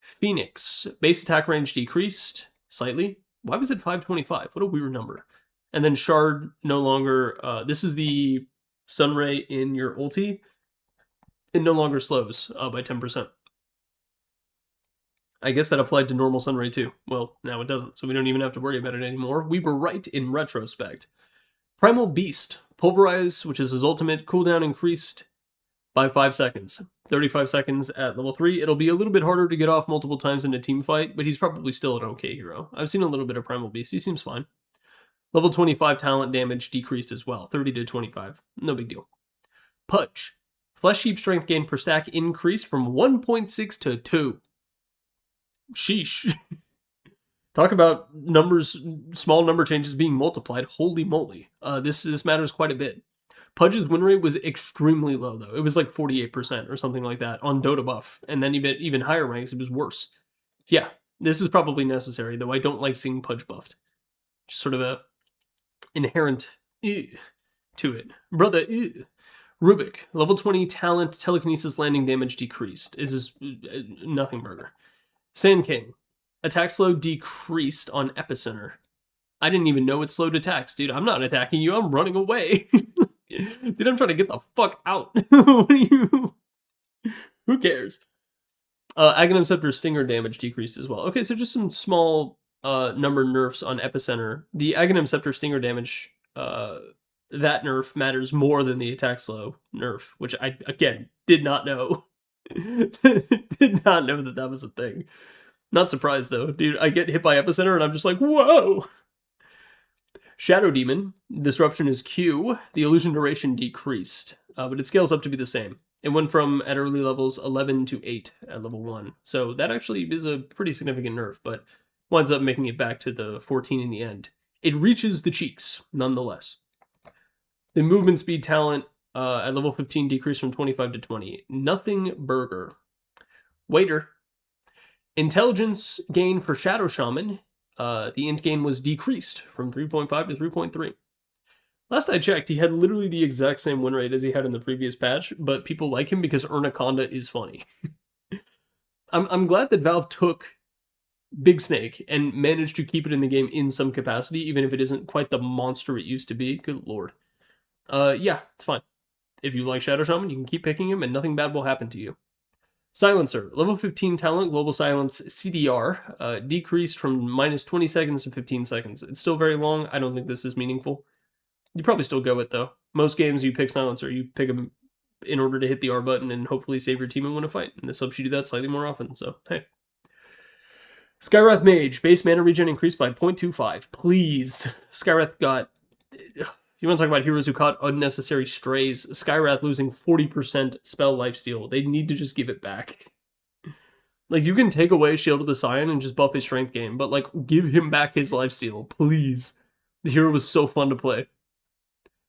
Phoenix. Base attack range decreased slightly. Why was it 525? What a weird number. And then Shard no longer... this is the Sunray in your ulti. It no longer slows by 10%. I guess that applied to normal Sunray too. Well, now it doesn't, so we don't even have to worry about it anymore. We were right in retrospect. Primal Beast. Pulverize, which is his ultimate, cooldown increased by 5 seconds. 35 seconds at level 3. It'll be a little bit harder to get off multiple times in a team fight, but he's probably still an okay hero. I've seen a little bit of Primal Beast. He seems fine. Level 25 talent damage decreased as well. 30 to 25. No big deal. Pudge. Flesh Heap strength gain per stack increased from 1.6 to 2. Sheesh. Talk about numbers, small number changes being multiplied. Holy moly. This matters quite a bit. Pudge's win rate was extremely low, though. It was like 48% or something like that on Dota buff. And then even higher ranks, it was worse. Yeah, this is probably necessary, though I don't like seeing Pudge buffed. Just sort of a inherent to it. Brother, Rubik. Level 20 talent, telekinesis landing damage decreased. This is nothing burger. Sand King. Attack slow decreased on Epicenter. I didn't even know it slowed attacks, dude. I'm not attacking you. I'm running away. Dude, I'm trying to get the fuck out. What are you... Who cares? Aghanim Scepter Stinger damage decreased as well. Okay, so just some small number nerfs on Epicenter. The Aghanim Scepter Stinger damage, that nerf matters more than the attack slow nerf, which I, again, did not know. Did not know that was a thing. Not surprised, though. Dude, I get hit by Epicenter, and I'm just like, whoa! Shadow Demon. Disruption is Q. The illusion duration decreased, but it scales up to be the same. It went from, at early levels, 11 to 8 at level 1. So that actually is a pretty significant nerf, but winds up making it back to the 14 in the end. It reaches the cheeks, nonetheless. The movement speed talent at level 15 decreased from 25 to 20. Nothing burger. Waiter. Intelligence gain for Shadow Shaman. The int gain was decreased from 3.5 to 3.3. Last I checked, he had literally the exact same win rate as he had in the previous patch, but people like him because Ernaconda is funny. I'm glad that Valve took Big Snake and managed to keep it in the game in some capacity, even if it isn't quite the monster it used to be. Good lord. Yeah, it's fine. If you like Shadow Shaman, you can keep picking him and nothing bad will happen to you. Silencer, level 15 talent, global silence CDR, decreased from minus 20 seconds to 15 seconds. It's still very long. I don't think this is meaningful. You probably still go it though. Most games you pick Silencer, you pick them in order to hit the R button and hopefully save your team and win a fight. And this helps you do that slightly more often, so hey. Skywrath Mage, base mana regen increased by 0.25. Please. Skywrath got... You want to talk about heroes who caught unnecessary strays? Skywrath losing 40% spell lifesteal. They need to just give it back. Like, you can take away Shield of the Scion and just buff his strength game, but, like, give him back his lifesteal, please. The hero was so fun to play.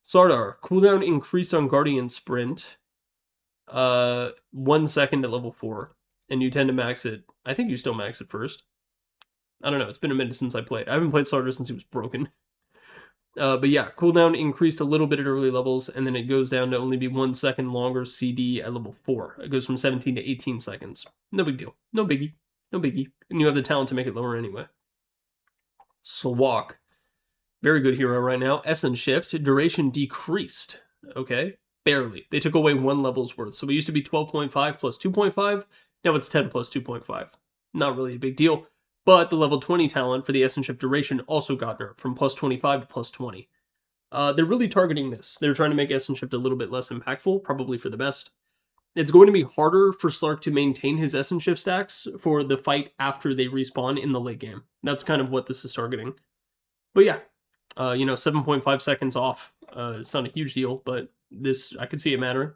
Sardar, cooldown increased on Guardian Sprint. 1 second at level 4. And you tend to max it. I think you still max it first. I don't know, it's been a minute since I played. I haven't played Sardar since he was broken. But yeah, cooldown increased a little bit at early levels, and then it goes down to only be 1 second longer CD at level 4. It goes from 17 to 18 seconds. No big deal. No biggie. No biggie. And you have the talent to make it lower anyway. Slowak. Very good hero right now. Essence Shift. Duration decreased. Okay. Barely. They took away 1 level's worth. So it used to be 12.5 plus 2.5. Now it's 10 plus 2.5. Not really a big deal. But the level 20 talent for the Essence Shift duration also got nerfed from plus 25 to plus 20. They're really targeting this. They're trying to make Essence Shift a little bit less impactful, probably for the best. It's going to be harder for Slark to maintain his Essence Shift stacks for the fight after they respawn in the late game. That's kind of what this is targeting. But yeah, 7.5 seconds off. It's not a huge deal, but this, I could see it mattering.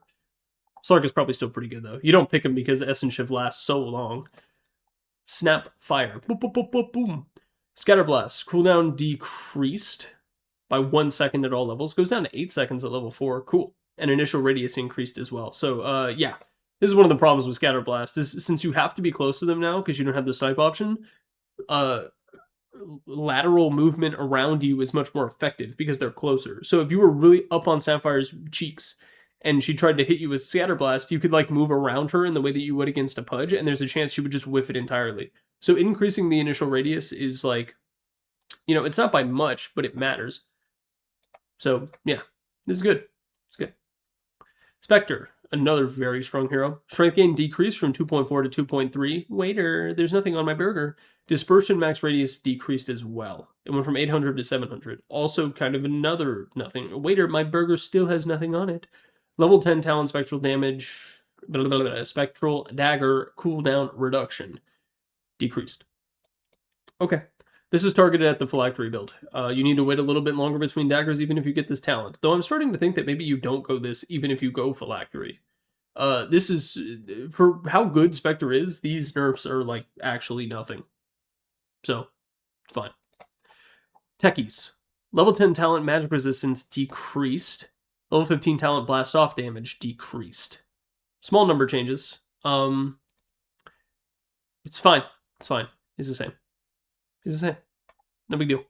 Slark is probably still pretty good, though. You don't pick him because Essence Shift lasts so long. Snap Fire. Boom, boom, boom, boom, boom. Scatter Blast. Cooldown decreased by 1 second at all levels. Goes down to 8 seconds at level 4. Cool. And initial radius increased as well. So, yeah. This is one of the problems with Scatter Blast. Is since you have to be close to them now, because you don't have the snipe option, lateral movement around you is much more effective because they're closer. So if you were really up on Sapphire's cheeks and she tried to hit you with Scatter Blast, you could like move around her in the way that you would against a Pudge, and there's a chance she would just whiff it entirely. So increasing the initial radius is like, it's not by much, but it matters. So yeah, this is good. It's good. Spectre, another very strong hero. Strength gain decreased from 2.4 to 2.3. Waiter, there's nothing on my burger. Dispersion max radius decreased as well. It went from 800 to 700. Also kind of another nothing. Waiter, my burger still has nothing on it. Level 10 talent spectral damage, spectral dagger cooldown reduction. Decreased. Okay. This is targeted at the phylactery build. You need to wait a little bit longer between daggers even if you get this talent. Though I'm starting to think that maybe you don't go this even if you go phylactery. This is, for how good Spectre is, these nerfs are like actually nothing. So, it's fine. Techies. Level 10 talent magic resistance decreased. Level 15 talent blast off damage decreased. Small number changes. It's fine. It's fine. It's the same. It's the same. No big deal.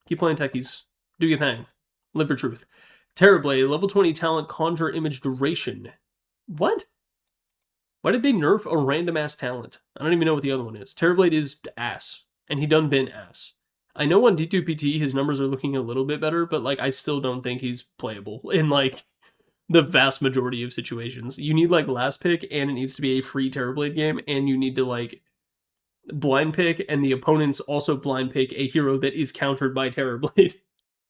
Keep playing techies. Do your thing. Live for truth. Terrorblade, level 20 talent conjure image duration. What? Why did they nerf a random ass talent? I don't even know what the other one is. Terrorblade is ass. And he done been ass. I know on D2PT his numbers are looking a little bit better, but like I still don't think he's playable in like the vast majority of situations. You need like last pick, and it needs to be a free Terrorblade game, and you need to like blind pick, and the opponents also blind pick a hero that is countered by Terrorblade.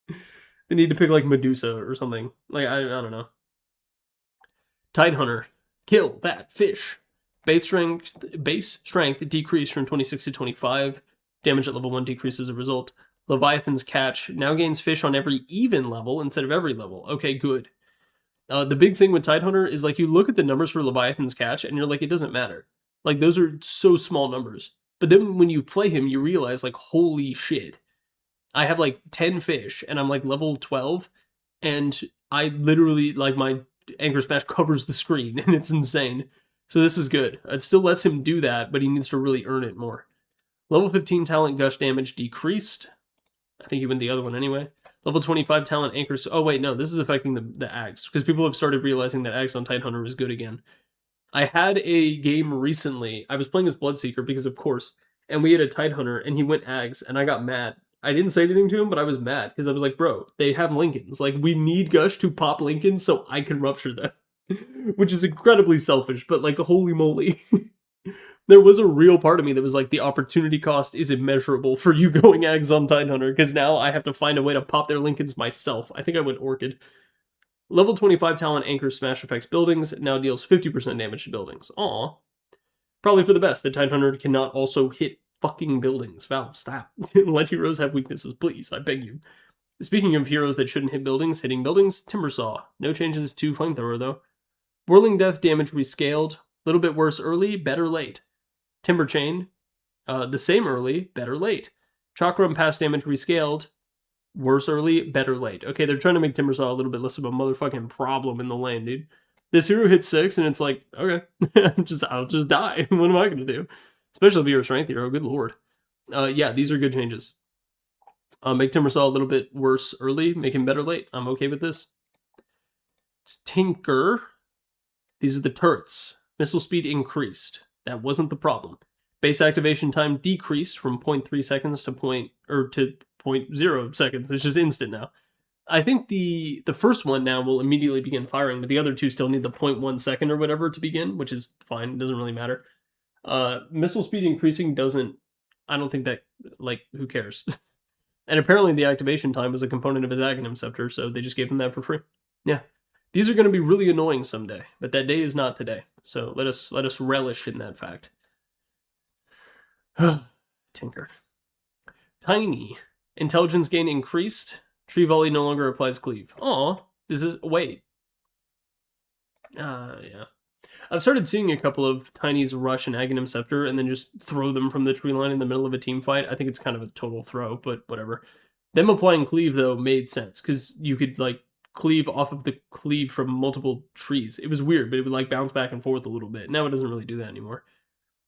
They need to pick like Medusa or something. Like I don't know. Tidehunter, kill that fish. Base strength decreased from 26 to 25. Damage at level 1 decreases as a result. Leviathan's Catch now gains fish on every even level instead of every level. Okay, good. The big thing with Tidehunter is like you look at the numbers for Leviathan's Catch and you're like, it doesn't matter. Like those are so small numbers. But then when you play him, you realize like, holy shit. I have like 10 fish and I'm like level 12 and I literally like my Anchor Smash covers the screen and it's insane. So this is good. It still lets him do that, but he needs to really earn it more. Level 15 talent gush damage decreased. I think he went the other one anyway. Level 25 talent anchors. Oh wait, no, this is affecting the Ags because people have started realizing that Ags on Tidehunter is good again. I had a game recently. I was playing as Bloodseeker because of course, and we had a Tidehunter and he went Ags and I got mad. I didn't say anything to him, but I was mad because I was like, bro, they have Lincolns. Like we need Gush to pop Lincolns so I can rupture them. Which is incredibly selfish, but like, holy moly. There was a real part of me that was like, the opportunity cost is immeasurable for you going Ags on Tidehunter, because now I have to find a way to pop their Lincolns myself. I think I went Orchid. Level 25 talent anchors smash effects buildings, now deals 50% damage to buildings. Aw. Probably for the best that Tidehunter cannot also hit fucking buildings. Valve, stop. Let heroes have weaknesses, please, I beg you. Speaking of heroes that shouldn't hit buildings, hitting buildings, Timbersaw. No changes to Flamethrower, though. Whirling Death damage rescaled. A little bit worse early, better late. Timber Chain, the same early, better late. Chakram pass damage rescaled. Worse early, better late. Okay, they're trying to make Timbersaw a little bit less of a motherfucking problem in the lane, dude. This hero hits 6, and it's like, okay, I'll just die. What am I going to do? Especially if you're a strength hero, good lord. Yeah, these are good changes. Make Timbersaw a little bit worse early, make him better late. I'm okay with this. Tinker. These are the turrets. Missile speed increased. That wasn't the problem. Base activation time decreased from 0.3 seconds to 0.0 seconds. It's just instant now. I think the first one now will immediately begin firing, but the other two still need the 0.1 second or whatever to begin, which is fine. It doesn't really matter. Missile speed increasing doesn't... I don't think that... Like, who cares? And apparently the activation time was a component of his Aghanim Scepter, so they just gave him that for free. Yeah. These are going to be really annoying someday, but that day is not today. So let us relish in that fact. Tinker. Tiny. Intelligence gain increased. Tree Volley no longer applies cleave. Aw. This is... Wait. Yeah. I've started seeing a couple of Tiny's rush and Aghanim Scepter and then just throw them from the tree line in the middle of a team fight. I think it's kind of a total throw, but whatever. Them applying cleave, though, made sense, because you could, like, cleave off of the cleave from multiple trees. It was weird, but it would, like, bounce back and forth a little bit. Now it doesn't really do that anymore.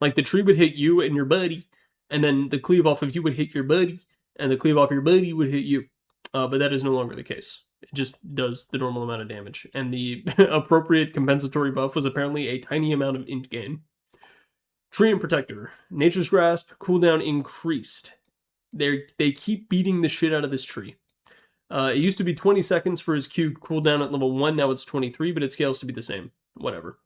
Like, the tree would hit you and your buddy, and then the cleave off of you would hit your buddy, and the cleave off your buddy would hit you. But that is no longer the case. It just does the normal amount of damage. And the appropriate compensatory buff was apparently a tiny amount of int gain. Tree and Protector. Nature's Grasp, cooldown increased. They keep beating the shit out of this tree. It used to be 20 seconds for his Q cooldown at level 1, now it's 23, but it scales to be the same. Whatever.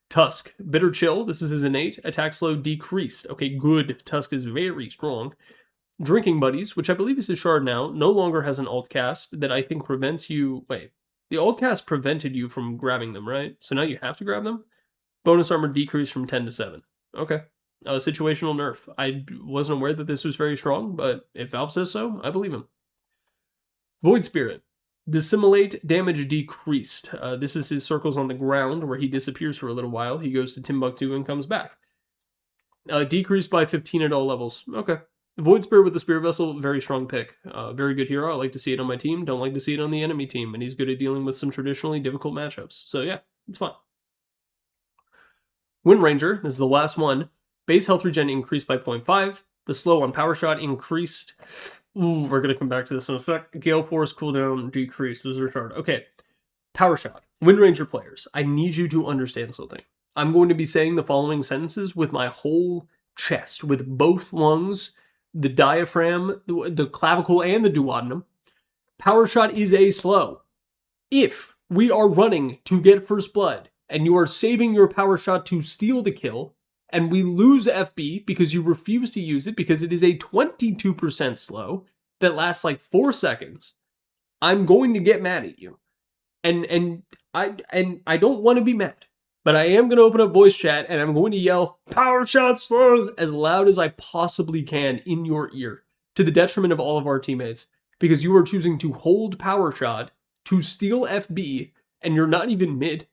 Tusk. Bitter Chill, this is his innate. Attack slow decreased. Okay, good. Tusk is very strong. Drinking Buddies, which I believe is his shard now, no longer has an alt cast that I think prevents you... Wait, the alt cast prevented you from grabbing them, right? So now you have to grab them? Bonus armor decreased from 10 to 7. Okay. Situational nerf. I wasn't aware that this was very strong, but if Valve says so, I believe him. Void Spirit. Dissimulate damage decreased. This is his circles on the ground where he disappears for a little while. He goes to Timbuktu and comes back. Decreased by 15 at all levels. Okay. Void Spirit with the Spirit Vessel, very strong pick. Very good hero. I like to see it on my team. Don't like to see it on the enemy team. And he's good at dealing with some traditionally difficult matchups. So yeah, it's fine. Wind Ranger, this is the last one. Base health regen increased by 0.5. The slow on Power Shot increased. Ooh, we're going to come back to this in a sec. Gale Force cooldown decreased. This is retarded. Okay, Power Shot. Wind Ranger players, I need you to understand something. I'm going to be saying the following sentences with my whole chest, with both lungs, the diaphragm, the clavicle, and the duodenum. Power Shot is a slow. If we are running to get first blood, and you are saving your Power Shot to steal the kill, and we lose FB because you refuse to use it because it is a 22% slow that lasts like 4 seconds, I'm going to get mad at you. And I don't want to be mad. But I am going to open up voice chat and I'm going to yell, Power Shot slow, as loud as I possibly can in your ear, to the detriment of all of our teammates, because you are choosing to hold Power Shot to steal FB, and you're not even mid.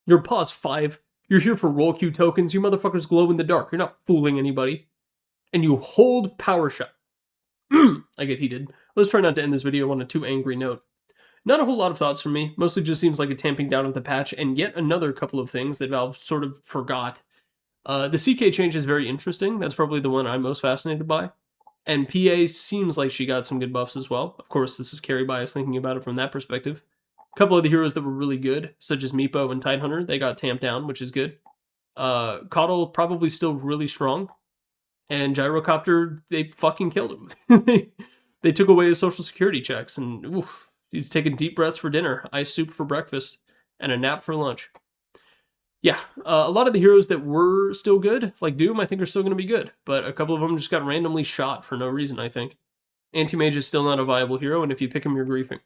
You're pause 5. You're here for roll queue tokens. You motherfuckers glow in the dark. You're not fooling anybody. And you hold Power Shot. I get heated. Let's try not to end this video on a too angry note. Not a whole lot of thoughts from me. Mostly just seems like a tamping down of the patch, and yet another couple of things that Valve sort of forgot. The CK change is very interesting. That's probably the one I'm most fascinated by. And PA seems like she got some good buffs as well. Of course, this is carry bias thinking about it from that perspective. A couple of the heroes that were really good, such as Meepo and Tidehunter, they got tamped down, which is good. Coddle probably still really strong. And Gyrocopter, they fucking killed him. They took away his social security checks, and oof. He's taking deep breaths for dinner, ice soup for breakfast, and a nap for lunch. Yeah, a lot of the heroes that were still good, like Doom, I think are still going to be good, but a couple of them just got randomly shot for no reason, I think. Anti-mage is still not a viable hero, and if you pick him, you're griefing.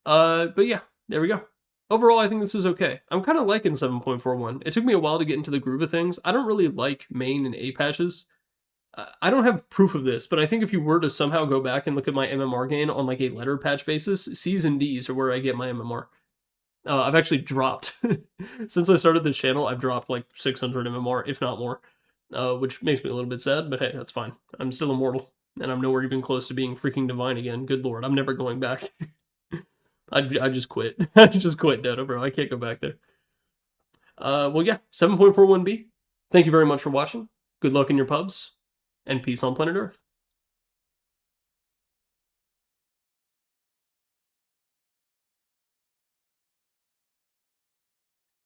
But yeah, there we go. Overall, I think this is okay. I'm kind of liking 7.41. It took me a while to get into the groove of things. I don't really like main and A patches. I don't have proof of this, but I think if you were to somehow go back and look at my MMR gain on like a letter patch basis, C's and D's are where I get my MMR. I've actually dropped since I started this channel. I've dropped like 600 MMR, if not more, which makes me a little bit sad. But hey, that's fine. I'm still immortal, and I'm nowhere even close to being freaking divine again. Good lord, I'm never going back. I just quit. I just quit Dota, bro. I can't go back there. Well, yeah, 7.41B. Thank you very much for watching. Good luck in your pubs, and peace on planet Earth.